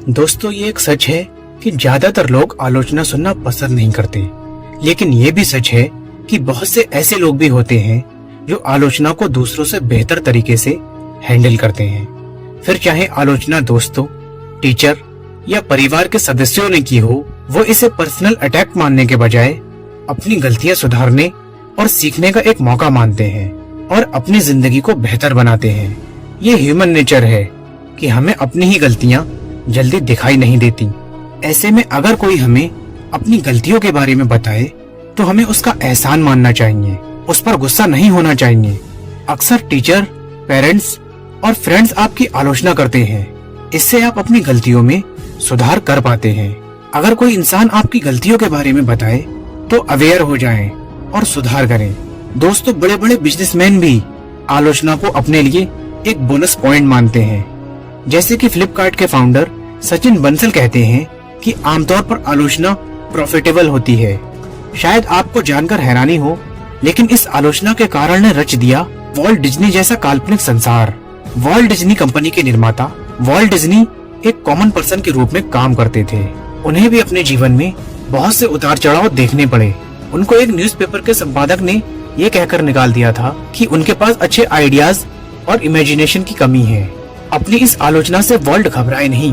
दोस्तों, ये एक सच है कि ज्यादातर लोग आलोचना सुनना पसंद नहीं करते, लेकिन ये भी सच है कि बहुत से ऐसे लोग भी होते हैं जो आलोचना को दूसरों से बेहतर तरीके से हैंडल करते हैं। फिर चाहे आलोचना दोस्तों, टीचर या परिवार के सदस्यों ने की हो, वो इसे पर्सनल अटैक मानने के बजाय अपनी गलतियां सुधारने और सीखने का एक मौका मानते हैं और अपनी जिंदगी को बेहतर बनाते हैं। ये ह्यूमन नेचर है कि हमें अपनी ही गलतियां जल्दी दिखाई नहीं देती। ऐसे में अगर कोई हमें अपनी गलतियों के बारे में बताए तो हमें उसका एहसान मानना चाहिए, उस पर गुस्सा नहीं होना चाहिए। अक्सर टीचर, पेरेंट्स और फ्रेंड्स आपकी आलोचना करते हैं, इससे आप अपनी गलतियों में सुधार कर पाते हैं। अगर कोई इंसान आपकी गलतियों के बारे में बताए तो अवेयर हो जाएं और सुधार करें। दोस्तों, बड़े बड़े बिजनेसमैन भी आलोचना को अपने लिए एक बोनस पॉइंट मानते हैं। जैसे कि फ्लिपकार्ट के फाउंडर सचिन बंसल कहते हैं कि आमतौर पर आलोचना प्रॉफिटेबल होती है। शायद आपको जानकर हैरानी हो, लेकिन इस आलोचना के कारण ने रच दिया वॉल्ट डिज्नी जैसा काल्पनिक संसार। वॉल्ट डिज्नी कंपनी के निर्माता वॉल्ट डिज्नी एक कॉमन पर्सन के रूप में काम करते थे। उन्हें भी अपने जीवन में बहुत से उतार चढ़ाव देखने पड़े। उनको एक न्यूज़पेपर के संपादक ने ये कहकर निकाल दिया था कि उनके पास अच्छे आइडियाज और इमेजिनेशन की कमी है। अपनी इस आलोचना से वॉल्ट घबराए नहीं,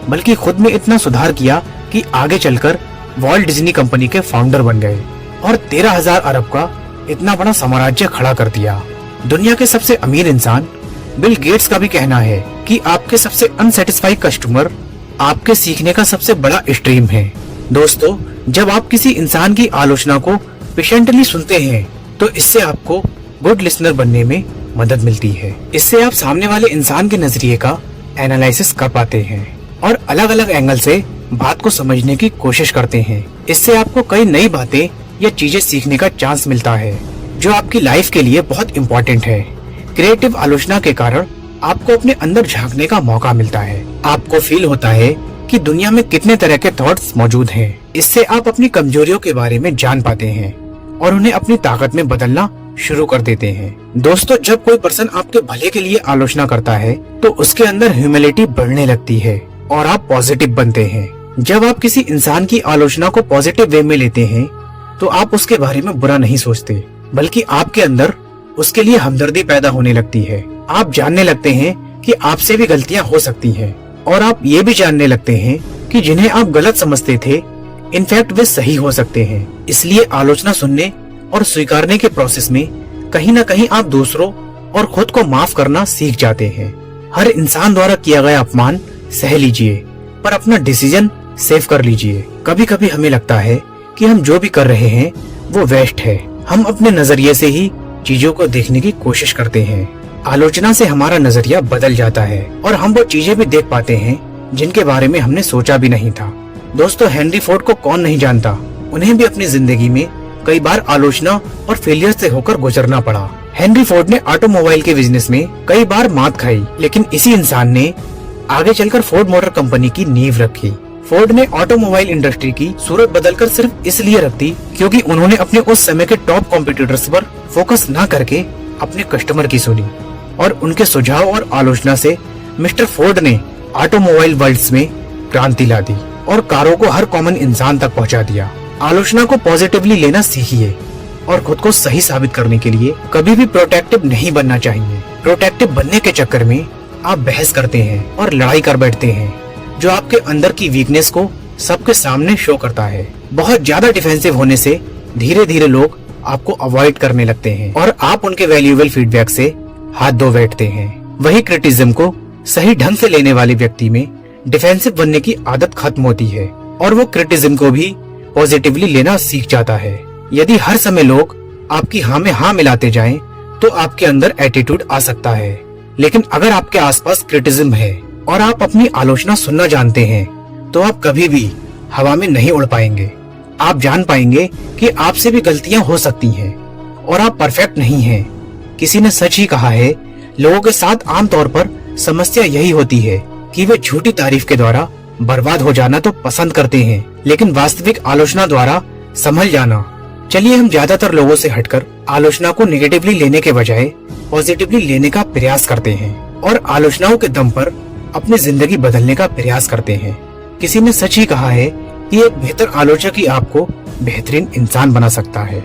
बल्कि खुद में इतना सुधार किया कि आगे चलकर वॉल्ट डिज्नी कंपनी के फाउंडर बन गए और 13,000 अरब का इतना बड़ा साम्राज्य खड़ा कर दिया। दुनिया के सबसे अमीर इंसान बिल गेट्स का भी कहना है कि आपके सबसे अनसेटिस्फाइड कस्टमर आपके सीखने का सबसे बड़ा स्ट्रीम है। दोस्तों, जब आप किसी इंसान की आलोचना को पेशेंटली सुनते हैं तो इससे आपको गुड लिसनर बनने में मदद मिलती है। इससे आप सामने वाले इंसान के नजरिए का एनालिसिस कर पाते हैं और अलग अलग एंगल से बात को समझने की कोशिश करते हैं। इससे आपको कई नई बातें या चीजें सीखने का चांस मिलता है जो आपकी लाइफ के लिए बहुत इम्पोर्टेंट है। क्रिएटिव आलोचना के कारण आपको अपने अंदर झांकने का मौका मिलता है। आपको फील होता है कि दुनिया में कितने तरह के थॉट्स मौजूद हैं। इससे आप अपनी कमजोरियों के बारे में जान पाते हैं और उन्हें अपनी ताकत में बदलना शुरू कर देते हैं। दोस्तों, जब कोई पर्सन आपके भले के लिए आलोचना करता है तो उसके अंदर ह्यूमिलिटी बढ़ने लगती है और आप पॉजिटिव बनते हैं। जब आप किसी इंसान की आलोचना को पॉजिटिव वे में लेते हैं तो आप उसके बारे में बुरा नहीं सोचते, बल्कि आपके अंदर उसके लिए हमदर्दी पैदा होने लगती है। आप जानने लगते हैं कि आपसे भी गलतियां हो सकती हैं और आप ये भी जानने लगते हैं कि जिन्हें आप गलत समझते थे इनफैक्ट वे सही हो सकते हैं। इसलिए आलोचना सुनने और स्वीकारने के प्रोसेस में कहीं न कहीं आप दूसरों और खुद को माफ करना सीख जाते हैं। हर इंसान द्वारा किया गया अपमान सह लीजिए, पर अपना डिसीजन सेव कर लीजिए। कभी कभी हमें लगता है कि हम जो भी कर रहे हैं वो वेस्ट है। हम अपने नजरिए से ही चीजों को देखने की कोशिश करते हैं। आलोचना से हमारा नजरिया बदल जाता है और हम वो चीजें भी देख पाते हैं जिनके बारे में हमने सोचा भी नहीं था। दोस्तों, हेनरी फोर्ड को कौन नहीं जानता। उन्हें भी अपनी जिंदगी में कई बार आलोचना और फेलियर से होकर गुजरना पड़ा। हेनरी फोर्ड ने ऑटोमोबाइल के बिजनेस में कई बार मात खाई, लेकिन इसी इंसान ने आगे चलकर फोर्ड मोटर कंपनी की नींव रखी। फोर्ड ने ऑटोमोबाइल इंडस्ट्री की सूरत बदलकर सिर्फ इसलिए रख दी क्योंकि उन्होंने अपने उस समय के टॉप कॉम्पिटिटर्स पर फोकस न करके अपने कस्टमर की सुनी और उनके सुझाव और आलोचना से मिस्टर फोर्ड ने ऑटोमोबाइल वर्ल्ड में क्रांति ला दी और कारों को हर कॉमन इंसान तक पहुंचा दिया। आलोचना को पॉजिटिवली लेना सीखिए और खुद को सही साबित करने के लिए कभी भी प्रोटेक्टिव नहीं बनना चाहिए। प्रोटेक्टिव बनने के चक्कर में आप बहस करते हैं और लड़ाई कर बैठते हैं, जो आपके अंदर की वीकनेस को सबके सामने शो करता है। बहुत ज्यादा डिफेंसिव होने से धीरे धीरे लोग आपको अवॉइड करने लगते हैं और आप उनके वैल्यूएबल फीडबैक से हाथ धो बैठते हैं। वही क्रिटिसिज्म को सही ढंग से लेने वाले व्यक्ति में डिफेंसिव बनने की आदत खत्म होती है और वो क्रिटिसिज्म को भी पॉजिटिवली लेना सीख जाता है। यदि हर समय लोग आपकी हाँ में हाँ मिलाते जाएं, तो आपके अंदर एटीट्यूड आ सकता है। लेकिन अगर आपके आसपास क्रिटिसिज्म है और आप अपनी आलोचना सुनना जानते हैं, तो आप कभी भी हवा में नहीं उड़ पाएंगे। आप जान पाएंगे कि आपसे भी गलतियां हो सकती हैं और आप परफेक्ट नहीं हैं। किसी ने सच ही कहा है, लोगों के साथ आमतौर पर समस्या यही होती है कि वे झूठी तारीफ के द्वारा बर्बाद हो जाना तो पसंद करते हैं, लेकिन वास्तविक आलोचना द्वारा संभल जाना। चलिए हम ज्यादातर लोगों से हटकर आलोचना को नेगेटिवली लेने के बजाय पॉजिटिवली लेने का प्रयास करते हैं और आलोचनाओं के दम पर अपनी जिंदगी बदलने का प्रयास करते हैं। किसी ने सच ही कहा है कि एक बेहतर आलोचक ही आपको बेहतरीन इंसान बना सकता है।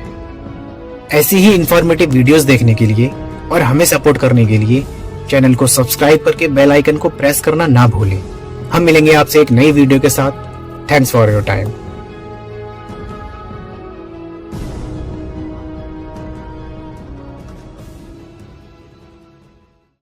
ऐसी ही इंफॉर्मेटिव वीडियोस देखने के लिए और हमें सपोर्ट करने के लिए चैनल को सब्सक्राइब करके बेल आइकन को प्रेस करना ना भूलें। हम मिलेंगे आपसे एक नई वीडियो के साथ। Thanks for your time.